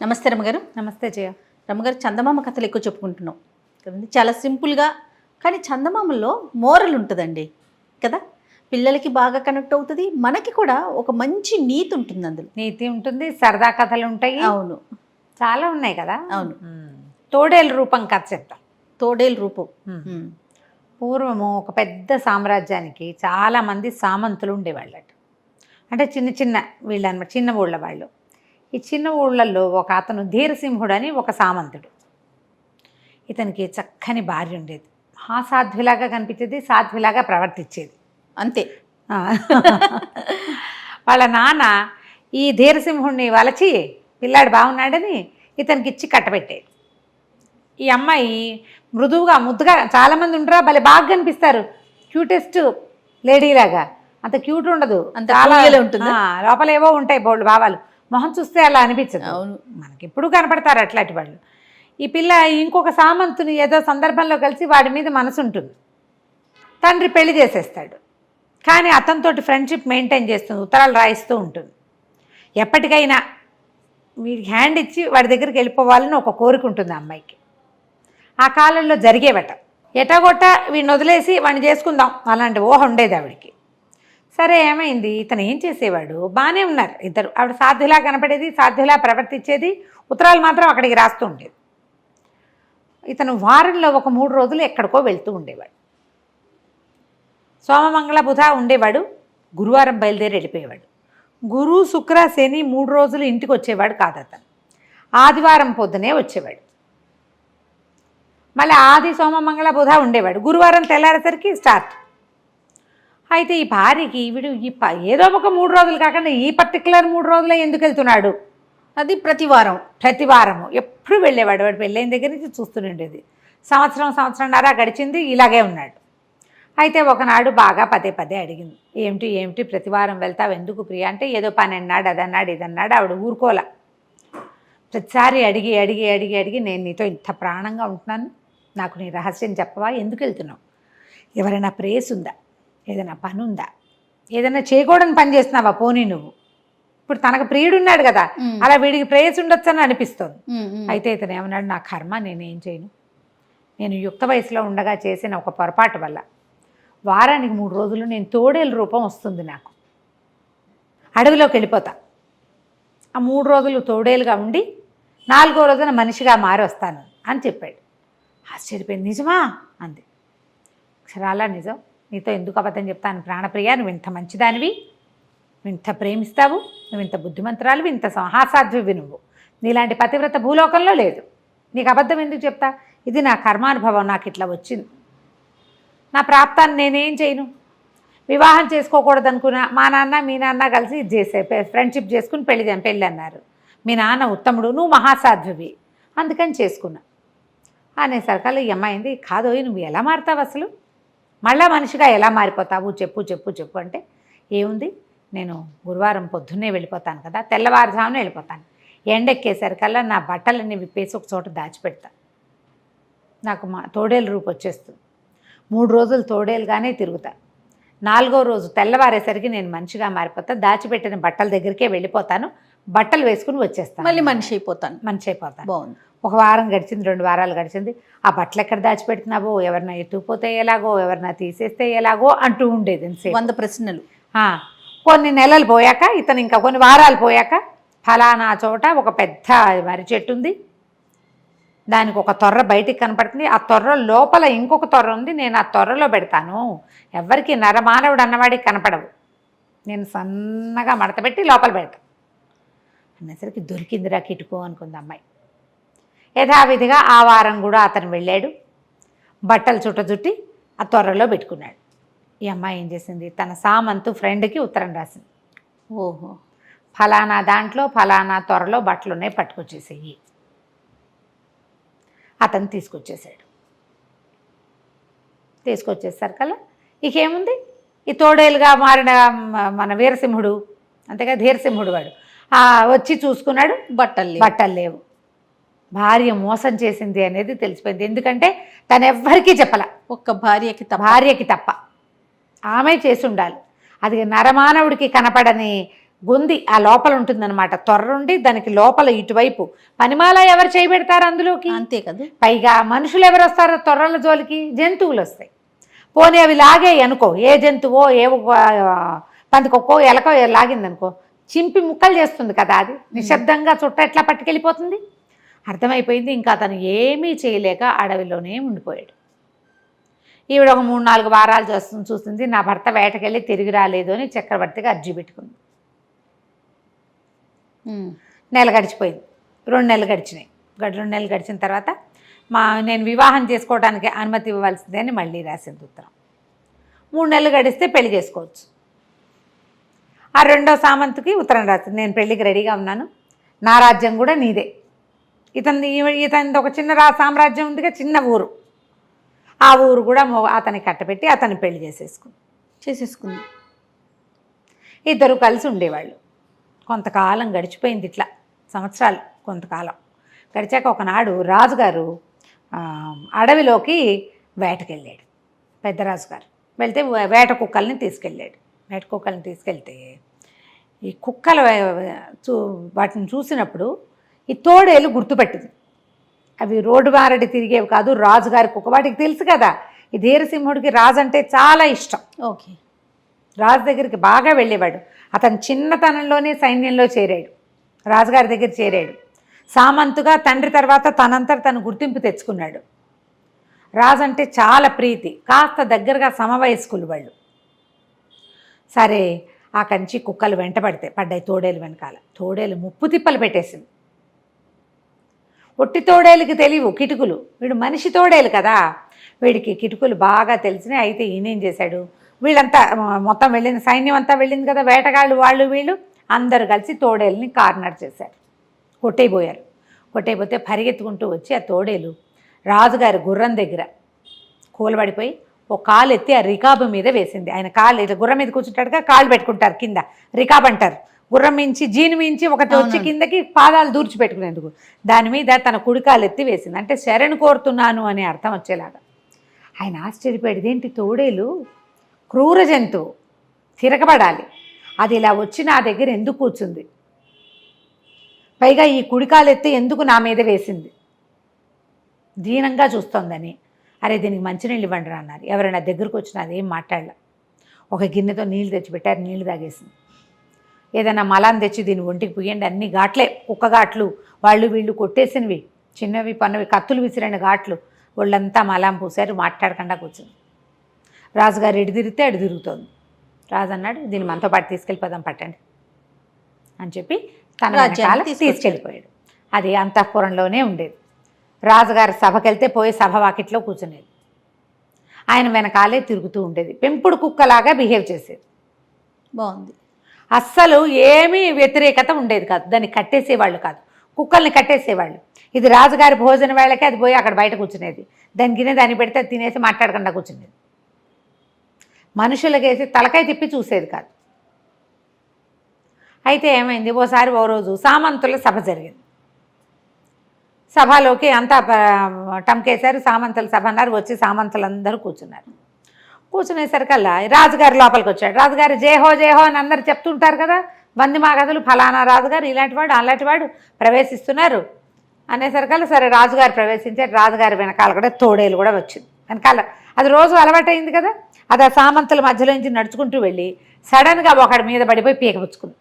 నమస్తే రమగారు. నమస్తే జయ. రమగారు, చందమామ కథలు ఎక్కువ చెప్పుకుంటున్నాం కదండి. చాలా సింపుల్గా, కానీ చందమామలో మోరల్ ఉంటుందండి కదా. పిల్లలకి బాగా కనెక్ట్ అవుతుంది, మనకి కూడా ఒక మంచి నీతి ఉంటుంది అందులో. నీతి ఉంటుంది, సరదా కథలు ఉంటాయి. అవును, చాలా ఉన్నాయి కదా. అవును. తోడేలు రూపం కథ చెప్తాం. తోడేలు రూపం. పూర్వము ఒక పెద్ద సామ్రాజ్యానికి చాలామంది సామంతులు ఉండేవాళ్ళట. అంటే చిన్న చిన్న వీళ్ళు అనమాట, చిన్న ఊళ్ళ వాళ్ళు. ఈ చిన్న ఊళ్ళల్లో ఒక అతను ధీరసింహుడు అని ఒక సామంతుడు. ఇతనికి చక్కని భార్య ఉండేది. సాధ్విలాగా కనిపించేది, సాధ్విలాగా ప్రవర్తించేది అంతే. వాళ్ళ నాన్న ఈ ధీరసింహుడిని వలచి పిల్లాడు బాగున్నాడని ఇతనికి ఇచ్చి కట్టబెట్టేది. ఈ అమ్మాయి మృదువుగా ముద్దుగా, చాలామంది ఉండరా భలే బాగా కనిపిస్తారు, క్యూటెస్ట్ లేడీలాగా. అంత క్యూట్ ఉండదు, అంత చాలా ఉంటుంది. లోపల ఏవో ఉంటాయి బోల్డ్ భావాలు. మొహం చూస్తే అలా అనిపించదు. అవును, మనకి ఎప్పుడు కనపడతారు అట్లాంటి వాళ్ళు. ఈ పిల్ల ఇంకొక సామంతుని ఏదో సందర్భంలో కలిసి వాడి మీద మనసు ఉంటుంది. తండ్రి పెళ్లి చేసేస్తాడు, కానీ అతనితోటి ఫ్రెండ్షిప్ మెయింటైన్ చేస్తుంది, ఉత్తరాలు రాయిస్తూ ఉంటుంది. ఎప్పటికైనా వీడికి హ్యాండ్ ఇచ్చి వాడి దగ్గరికి వెళ్ళిపోవాలని ఒక కోరిక ఉంటుంది ఆ అమ్మాయికి. ఆ కాలంలో జరిగేవట. ఎటగొట్ట వీడిని వదిలేసి వాడిని చేసుకుందాం అలాంటి ఊహ ఉండేది ఆవిడికి. సరే, ఏమైంది, ఇతను ఏం చేసేవాడు, బాగానే ఉన్నారు ఇద్దరు. ఆవిడ సాధ్యులా కనపడేది, సాధ్యులా ప్రవర్తించేది, ఉత్తరాలు మాత్రం అక్కడికి రాస్తూ ఉండేది. ఇతను వారంలో ఒక 3 రోజులు ఎక్కడికో వెళ్తూ ఉండేవాడు. సోమమంగళ బుధ ఉండేవాడు, గురువారం బయలుదేరి వెళ్ళిపోయేవాడు. గురు శుక్ర శని 3 రోజులు ఇంటికి వచ్చేవాడు కాదు అతను. ఆదివారం పొద్దునే వచ్చేవాడు. మళ్ళీ ఆది సోమమంగళ బుధ ఉండేవాడు, గురువారం తెల్లారేసరికి స్టార్ట్. అయితే ఈ భార్యకి వీడు ఏదో ఒక 3 రోజులు కాకుండా ఈ పర్టికులర్ 3 రోజులే ఎందుకు వెళ్తున్నాడు, అది ప్రతివారము ఎప్పుడు వెళ్ళేవాడు. వాడు పెళ్ళైన దగ్గర నుంచి చూస్తూనే ఉండేది. సంవత్సరంన్నర గడిచింది, ఇలాగే ఉన్నాడు. అయితే ఒకనాడు బాగా పదే అడిగింది, ఏమిటి ప్రతివారం వెళ్తావు ఎందుకు ప్రియ అంటే, ఏదో పని అన్నాడు, అదన్నాడు ఇదన్నాడు. ఆవిడ ఊరుకోలే. ప్రతిసారి అడిగి నేను నీతో ఇంత ప్రాణంగా ఉంటున్నాను, నాకు నీ రహస్యం చెప్పవా, ఎందుకు వెళ్తున్నావు, ఎవరైనా ప్రేస్ ఉందా, ఏదైనా పని ఉందా, ఏదైనా చేయకూడని పని చేస్తున్నావా పోనీ నువ్వు. ఇప్పుడు తనకు ప్రియుడున్నాడు కదా, అలా వీడికి ప్రేయస్ ఉండొచ్చు అని అనిపిస్తుంది. అయితే ఇతను ఏమన్నాడు, నా కర్మ, నేనేం చేయను, నేను యుక్త వయసులో ఉండగా చేసిన ఒక పొరపాటు వల్ల వారానికి 3 రోజులు నేను తోడేలు రూపం వస్తుంది నాకు, అడవిలోకి వెళ్ళిపోతా. ఆ 3 రోజులు తోడేలుగా ఉండి 4వ రోజున మనిషిగా మారి వస్తాను అని చెప్పాడు. ఆశ్చర్యపోయింది. నిజమా అంది. అక్షరాలా నిజం, నీతో ఎందుకు అబద్ధం చెప్తాను ప్రాణప్రియ, నువ్వు ఇంత మంచిదానివి, నువ్వు ఇంత ప్రేమిస్తావు, నువ్వు ఇంత బుద్ధిమంతురాలు, ఇంత సాధ్వివి, నువ్వు నీలాంటి పతివ్రత భూలోకంలో లేదు, నీకు అబద్ధం ఎందుకు చెప్తా, ఇది నా కర్మానుభవం, నాకు ఇట్లా వచ్చింది, నా ప్రాప్తాన్ని నేనేం చేయను, వివాహం చేసుకోకూడదు అనుకున్నా, మా నాన్న మీ నాన్న కలిసి ఇది చేసే ఫ్రెండ్షిప్ చేసుకుని పెళ్ళి అన్నారు, మీ నాన్న ఉత్తముడు, నువ్వు మహాసాధ్వివి, అందుకని చేసుకున్నా అనేసరికల్లా ఈ అమ్మాయింది, కాదోయ్ నువ్వు ఎలా మారుతావు అసలు, మళ్ళా మనిషిగా ఎలా మారిపోతావు, చెప్పు అంటే, ఏముంది, నేను గురువారం పొద్దున్నే వెళ్ళిపోతాను కదా, తెల్లవారుజామునే వెళ్ళిపోతాను, ఎండెక్కేసరికల్లా నా బట్టలన్నీ విప్పేసి ఒక చోట దాచిపెడతా, నాకు తోడేలు రూపు వచ్చేస్తుంది, 3 రోజులు తోడేలుగానే తిరుగుతా, 4వ రోజు తెల్లవారేసరికి నేను మనిషిగా మారిపోతా, దాచిపెట్టిన బట్టల దగ్గరికే వెళ్ళిపోతాను, బట్టలు వేసుకుని వచ్చేస్తాను, మళ్ళీ మనిషి అయిపోతాను. బాగుంది. 1 వారం గడిచింది, 2 వారాలు గడిచింది. ఆ బట్టలు ఎక్కడ దాచిపెడుతున్నావో, ఎవరినా ఎత్తుకుపోతే ఎలాగో, ఎవరినా తీసేస్తే ఎలాగో అంటూ ఉండేది 100 ప్రశ్నలు. కొన్ని నెలలు పోయాక, ఇతను ఇంకా కొన్ని వారాలు పోయాక, ఫలానా చోట ఒక పెద్ద మర్రి చెట్టు ఉంది, దానికి ఒక తొర్ర బయటికి కనపడుతుంది, ఆ తొర్ర లోపల ఇంకొక తొర్ర ఉంది, నేను ఆ తొర్రలో పెడతాను, ఎవరికి నరమానవుడు అన్నవాడికి కనపడవు, నేను సన్నగా మడతపెట్టి లోపల పెడతాను అనేసరికి దొరికిందిరా కిటుకో అనుకుంది అమ్మాయి. యథావిధిగా ఆ వారం కూడా అతను వెళ్ళాడు, బట్టలు చుట్టి ఆ తొర్రలో పెట్టుకున్నాడు. ఈ అమ్మాయి ఏం చేసింది, తన సామంతు ఫ్రెండ్కి ఉత్తరం రాసింది, ఓహో ఫలానా దాంట్లో ఫలానా తొర్రలో బట్టలు ఉన్నాయి, పట్టుకొచ్చేసేయి. అతను తీసుకొచ్చేసరికల్లా ఇకేముంది, ఈ తోడేలుగా మారిన మన వీరసింహుడు, అంతేగా ధీరసింహుడు వాడు వచ్చి చూసుకున్నాడు, బట్టలు లేవు. భార్య మోసం చేసింది అనేది తెలిసిపోయింది. ఎందుకంటే తను ఎవ్వరికీ చెప్పల, ఒక్క భార్యకి తప్ప ఆమె చేసి ఉండాలి. అది నరమానవుడికి కనపడని గొంది ఆ లోపల ఉంటుందన్నమాట, తొర్రుండి దానికి లోపల ఇటువైపు పనిమాల ఎవరు చేయబెడతారు అందులోకి? అంతే కదా. పైగా మనుషులు ఎవరు వస్తారో తొర్రల జోలికి? జంతువులు వస్తాయి. పోనీ అవి లాగే అనుకో, ఏ జంతువో ఏ పందికొక్కో ఎలకో లాగిందనుకో, చింపి ముక్కలు చేస్తుంది కదా, అది నిశ్శబ్దంగా చుట్ట ఎట్లా పట్టుకెళ్ళిపోతుంది? అర్థమైపోయింది. ఇంకా అతను ఏమీ చేయలేక అడవిలోనే ఉండిపోయాడు. ఈవిడ ఒక 3-4 వారాలు చూస్తుంది, నా భర్త వేటకెళ్ళి తిరిగి రాలేదు అని చక్రవర్తికి అర్జీ పెట్టుకుంది. నెల గడిచిపోయింది, 2 నెలలు గడిచినాయి. 2 నెలలు గడిచిన తర్వాత నేను వివాహం చేసుకోవడానికి అనుమతి ఇవ్వవలసిందే అని మళ్ళీ రాసింది ఉత్తరం. 3 నెలలు గడిస్తే పెళ్లి చేసుకోవచ్చు. ఆ 2వ సామంతుకి ఉత్తరం రాసింది, నేను పెళ్ళికి రెడీగా ఉన్నాను, నా రాజ్యం కూడా నీదే. ఇతని ఒక చిన్న సామ్రాజ్యం ఉందిగా, చిన్న ఊరు, ఆ ఊరు కూడా అతనికి కట్టబెట్టి అతన్ని పెళ్లి చేసేసుకుంది. ఇద్దరు కలిసి ఉండేవాళ్ళు. కొంతకాలం గడిచిపోయింది, ఇట్లా సంవత్సరాలు కొంతకాలం గడిచాక ఒకనాడు రాజుగారు అడవిలోకి వేటకెళ్ళాడు. పెద్ద రాజుగారు వెళ్తే వేట కుక్కల్ని తీసుకెళ్తే ఈ కుక్కలు వాటిని చూసినప్పుడు ఈ తోడేలు గుర్తుపెట్టింది. అవి రోడ్డు మారడి తిరిగేవి కాదు, రాజుగారి కుక్క. వాటికి తెలుసు కదా, ఈ ధీరసింహుడికి రాజు అంటే చాలా ఇష్టం. ఓకే. రాజు దగ్గరికి బాగా వెళ్ళేవాడు. అతను చిన్నతనంలోనే సైన్యంలో చేరాడు, రాజుగారి దగ్గర చేరాడు. సామంతుగా తండ్రి తర్వాత తనంతట తను గుర్తింపు తెచ్చుకున్నాడు. రాజు అంటే చాలా ప్రీతి, కాస్త దగ్గరగా సమవయస్కులు వాళ్ళు. సరే, ఆ కంచి కుక్కలు పడ్డాయి తోడేలు వెనకాల. తోడేలు ముప్పు తిప్పలు పెట్టేసింది. ఒట్టి తోడేలుకి తెలియవు కిటుకులు, వీడు మనిషి తోడేలు కదా, వీడికి కిటుకులు బాగా తెలిసినాయి. అయితే ఈయనేం చేశాడు, వీళ్ళంతా మొత్తం వెళ్ళింది, సైన్యం అంతా వెళ్ళింది కదా, వేటగాళ్ళు వాళ్ళు వీళ్ళు అందరూ కలిసి తోడేలుని కార్నర్ చేశారు, కొట్టేయబోతే పరిగెత్తుకుంటూ వచ్చి ఆ తోడేలు రాజుగారి గుర్రం దగ్గర కూలబడిపోయి ఒక కాలు ఎత్తి ఆ రికాబు మీద వేసింది. ఆయన కాలు ఇట్లా గుర్రం మీద కూర్చుంటాడుగా, కాళ్ళు పెట్టుకుంటారు కింద, రికాబ్ అంటారు. గుర్రం మించి జీను మించి ఒకటి వచ్చి కిందకి పాదాలు దూర్చిపెట్టుకునేందుకు దాని మీద తన కుడికాలు ఎత్తి వేసింది. అంటే శరణు కోరుతున్నాను అనే అర్థం వచ్చేలాగా. ఆయన ఆశ్చర్యపోయాడు, ఇదేంటి తోడేలు క్రూర జంతువు, తిరగబడాలి, అది ఇలా వచ్చి నా దగ్గర ఎందుకు కూర్చుంది, పైగా ఈ కుడికాలు ఎత్తి ఎందుకు నా మీద వేసింది, దీనంగా చూస్తోందని. అరే దీనికి మంచినీళ్ళు ఇవ్వండి రా అన్నారు. ఎవరైనా దగ్గరకు వచ్చినా అదేం మాట్లాడలే. ఒక గిన్నెతో నీళ్ళు తెచ్చిపెట్టారు, నీళ్లు తాగేసింది. ఏదైనా మలాన్ని తెచ్చి దీన్ని ఒంటికి పుయ్యండి, అన్ని ఘాట్లే, కుక్క ఘాట్లు, వాళ్ళు వీళ్ళు కొట్టేసినవి, చిన్నవి పన్నవి, కత్తులు విసిరిన ఘాట్లు, వాళ్ళంతా మలాం పూసారు, మాట్లాడకుండా కూర్చుంది. రాజుగారు ఎటు తిరిగితే అటు తిరుగుతోంది. రాజు అన్నాడు, దీన్ని మనతో పాటు తీసుకెళ్ళిపోదాం పట్టండి అని చెప్పి తన వెనకాల తీసుకెళ్ళిపోయాడు. అది అంతఃపురంలోనే ఉండేది. రాజుగారి సభకెళ్తే పోయి సభ వాకిట్లో కూర్చునేది, ఆయన వెనకాలే తిరుగుతూ ఉండేది. పెంపుడు కుక్కలాగా బిహేవ్ చేసేది. బాగుంది. అస్సలు ఏమీ వ్యతిరేకత ఉండేది కాదు, దాన్ని కట్టేసేవాళ్ళు కాదు, కుక్కల్ని కట్టేసేవాళ్ళు. ఇది రాజుగారి భోజన వేళకి అది పోయి అక్కడ బయట కూర్చునేది, దానికి దాన్ని పెడితే తినేసి మాట్లాడకుండా కూర్చునేది. మనుషులకేసి తలకాయ తిప్పి చూసేది కాదు. అయితే ఏమైంది, ఓ రోజు సామంతుల సభ జరిగింది. సభలోకి అంతా టంకేశారు, సామంతుల సభ అన్నారు. వచ్చి సామంతులందరూ కూర్చునేసరికల్లా రాజుగారి లోపలికి వచ్చాడు. రాజుగారు జయహో జయహో అని అందరు చెప్తుంటారు కదా, వంది మాగదులు, ఫలానా రాజుగారు ఇలాంటివాడు అలాంటివాడు ప్రవేశిస్తున్నారు అనేసరికల్లా సరే రాజుగారు ప్రవేశించారు. రాజుగారి వెనకాల కూడా తోడేలు కూడా వచ్చింది వెనకాల. అది రోజు అలవాటైంది కదా, అది ఆ సామంతుల మధ్యలో నుంచి నడుచుకుంటూ వెళ్ళి సడన్గా ఒకడి మీద పడిపోయి పీకపుచ్చుకుంది.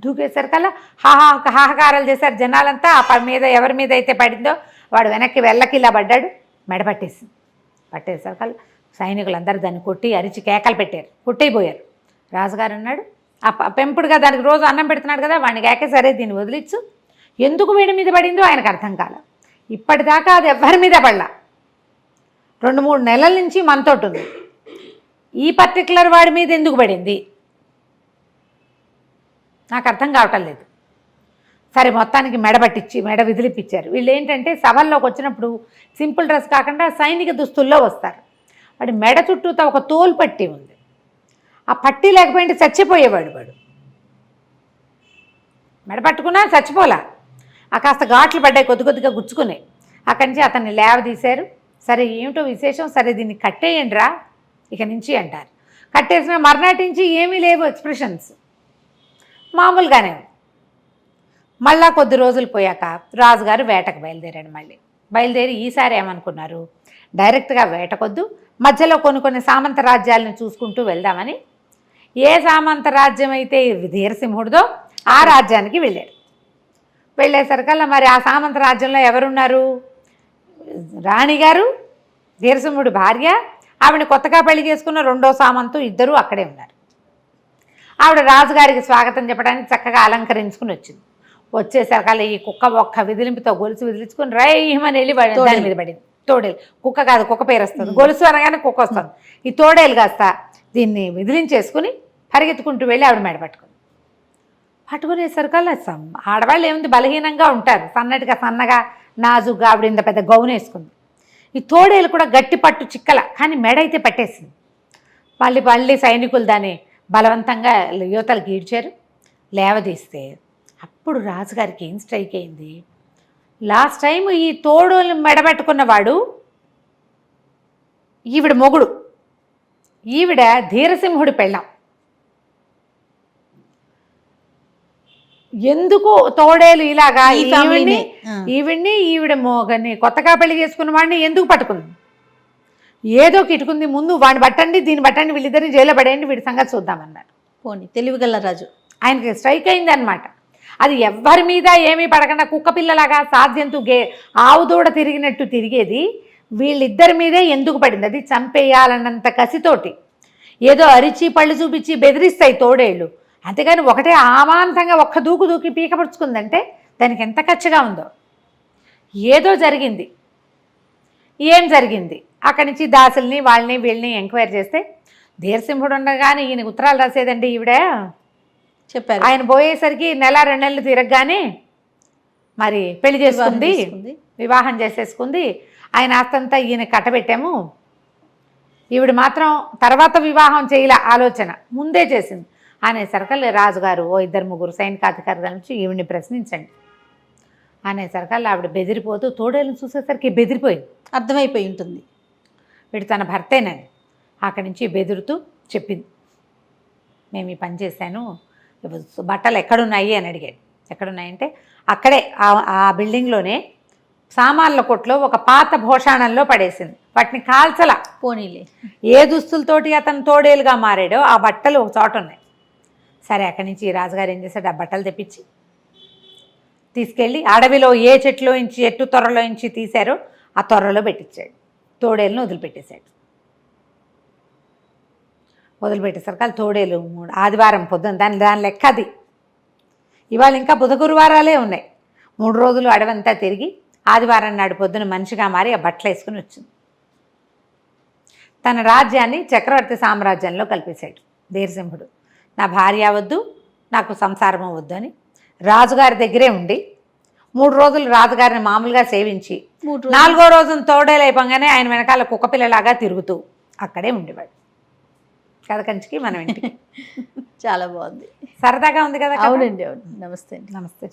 దూకేసరికల్లా హాహాకారాలు చేశారు జనాలంతా. ఆ మీద ఎవరి మీద అయితే పడిందో వాడు వెనక్కి వెళ్ళకి ఇలా పడ్డాడు, మెడ పట్టేసరికల్లా సైనికులందరూ దాన్ని కొట్టి అరిచి కేకలు పెట్టారు, కొట్టేయిపోయారు. రాజుగారు అన్నాడు, ఆ పెంపుడుగా దానికి రోజు అన్నం పెడుతున్నాడు కదా, వాడిని కేకే సరే దీన్ని వదిలిచ్చు, ఎందుకు వీడి మీద పడిందో ఆయనకు అర్థం కాల. ఇప్పటిదాకా అది ఎవరి మీద పడలా, 2-3 నెలల నుంచి మనతోటి ఉంది, ఈ పర్టికులర్ వాడి మీద ఎందుకు పడింది నాకు అర్థం కావటం లేదు. సరే మొత్తానికి మెడ విదిలిపించారు. వీళ్ళు ఏంటంటే సభల్లోకి వచ్చినప్పుడు సింపుల్ డ్రెస్ కాకుండా సైనిక దుస్తుల్లో వస్తారు. వాడి మెడ చుట్టూతో ఒక తోలు పట్టి ఉంది, ఆ పట్టి లేకపోయింటే చచ్చిపోయేవాడు. వాడు మెడ పట్టుకున్నా చచ్చిపోలా, ఆ కాస్త ఘాట్లు పడ్డాయి, కొద్దిగా గుచ్చుకున్నాయి. అక్కడి నుంచి అతన్ని లేవదీశారు. సరే ఏమిటో విశేషం, సరే దీన్ని కట్టేయండి రా ఇక నుంచి అంటారు. కట్టేసిన మర్నాటి నుంచి ఏమీ లేవు ఎక్స్ప్రెషన్స్, మామూలుగానే ఉంది. మళ్ళా కొద్ది రోజులు పోయాక రాజుగారు వేటకు బయలుదేరాడు. బయలుదేరి ఈసారి ఏమనుకున్నారు, డైరెక్ట్గా వేటకొద్దు, మధ్యలో కొన్ని సామంత రాజ్యాలను చూసుకుంటూ వెళ్దామని, ఏ సామంత రాజ్యం అయితే ధీరసింహుడిదో ఆ రాజ్యానికి వెళ్ళాడు. వెళ్ళేసరికల్లా మరి ఆ సామంత రాజ్యంలో ఎవరున్నారు, రాణిగారు, ధీరసింహుడి భార్య, ఆవిడ కొత్తగా పెళ్లి చేసుకున్న రెండో సామంతు, ఇద్దరూ అక్కడే ఉన్నారు. ఆవిడ రాజుగారికి స్వాగతం చెప్పడానికి చక్కగా అలంకరించుకుని వచ్చింది. వచ్చేసరికల్లా ఈ కుక్క ఒక్క విదిలింపుతో గొలుసు విదిలించుకుని రైమని వెళ్ళి దాని మీద పడింది. తోడేలు, కుక్క కాదు, కుక్క పేరు వస్తుంది, గొలుసు అనగానే కుక్క వస్తుంది. ఈ తోడేలు కాస్త దీన్ని విదిలించేసుకుని పరిగెత్తుకుంటూ వెళ్ళి ఆవిడ మెడ పట్టుకునేసరికల్లా ఆడవాళ్ళు ఏముంది, బలహీనంగా ఉంటారు, సన్నగా నాజుగా. ఆవిడ ఇంత పెద్ద గౌన్ వేసుకుంది. ఈ తోడేలు కూడా గట్టి పట్టు చిక్కల, కానీ మెడ అయితే పట్టేసింది. మళ్ళీ సైనికులు దాన్ని బలవంతంగా యువతలు గీడ్చారు, లేవదీస్తే అప్పుడు రాజుగారికి ఏం స్ట్రైక్ అయింది, లాస్ట్ టైం ఈ తోడేలు మెడబెట్టుకున్నవాడు ఈవిడ మొగుడు, ఈవిడ ధీరసింహుడి పెళ్ళాం. ఎందుకు తోడేలు ఇలాగా ఈవిడ మోగని కొత్తగా పెళ్లి చేసుకున్న వాడిని ఎందుకు పట్టుకుంది, ఏదో కిట్టుకుంది, ముందు వాడిని పట్టండి, దీన్ని పట్టండి, వీళ్ళిద్దరిని జైల్లో పడేయండి, వీడి సంగతి చూద్దామన్నారు. పోనీ తెలివిగల రాజు, ఆయనకి స్ట్రైక్ అయింది అనమాట. అది ఎవ్వరి మీద ఏమీ పడకుండా కుక్క పిల్లలాగా సాధ్యంతో ఆవు దూడ తిరిగినట్టు తిరిగేది వీళ్ళిద్దరి మీదే ఎందుకు పడింది, అది చంపేయాలన్నంత కసితోటి. ఏదో అరిచి పళ్ళు చూపించి బెదిరిస్తాయి తోడేళ్ళు, అంతేగాని ఒకటే ఆమాంతంగా ఒక్క దూకి పీకపరుచుకుందంటే దానికి ఎంత కచ్చగా ఉందో. ఏదో జరిగింది, ఏం జరిగింది, అక్కడి నుంచి దాసుల్ని వాళ్ళని వీళ్ళని ఎంక్వైరీ చేస్తే ధీరసింహుడు ఉండగానే ఈయన ఉత్తరాలు రాసేదండి ఈవిడ చెప్పారు. ఆయన పోయేసరికి 1-2 నెలలు తిరగగానే మరి పెళ్లి చేసుకుంది, వివాహం చేసేసుకుంది. ఆయన ఆస్తంతా ఈయన కట్టబెట్టాము, ఈవిడ మాత్రం తర్వాత వివాహం చేయలే, ఆలోచన ముందే చేసింది అనేసరికల్లా రాజుగారు 2-3 సైనికాధికారుల నుంచి ఈవిడిని ప్రశ్నించండి అనేసరికల్లా ఆవిడ బెదిరిపోతూ తోడేళ్ళని చూసేసరికి బెదిరిపోయింది, అర్థమైపోయి ఉంటుంది వీడు తన భర్తేనని. అక్కడి నుంచి బెదురుతూ చెప్పింది, మేము ఈ పని చేశాను, బట్టలు ఎక్కడున్నాయి అని అడిగాడు. ఎక్కడున్నాయంటే అక్కడే ఆ బిల్డింగ్లోనే సామాన్ల కొట్లో ఒక పాత భోషాణంలో పడేసింది, వాటిని కాల్చలా. పోనీలే, ఏ దుస్తులతోటి అతను తోడేలుగా మారాడో ఆ బట్టలు ఒక చోట ఉన్నాయి. సరే, అక్కడి నుంచి రాజుగారు ఏం చేశాడు, ఆ బట్టలు తెప్పించి తీసుకెళ్ళి అడవిలో ఏ చెట్టు తొర్రలో నుంచి తీశారో ఆ తొర్రలో పెట్టించాడు. తోడేలను వదిలిపెట్టేశాడు. వదిలిపెట్టేసరికి తోడేలు ఆదివారం పొద్దున్న దాని లెక్క అది. ఇవాళ ఇంకా బుధ గురువారాలే ఉన్నాయి. 3 రోజులు అడవంతా తిరిగి ఆదివారం నాడు పొద్దున మనిషిగా మారి ఆ బట్టలు వేసుకుని వచ్చింది. తన రాజ్యాన్ని చక్రవర్తి సామ్రాజ్యంలో కల్పేశాడు ధీరసింహుడు. నా భార్య వద్దు, నాకు సంసారం వద్దు అని రాజుగారి దగ్గరే ఉండి 3 రోజులు రాజుగారిని మామూలుగా సేవించి 4వ రోజున తోడేలు అయిపోగానే ఆయన వెనకాల కుక్కపిల్లలాగా తిరుగుతూ అక్కడే ఉండేవాడు. కథ కంచికి మనం ఇంటికి. చాలా బాగుంది, సరదాగా ఉంది కదా. అవునండి, అవును. నమస్తే. నమస్తే.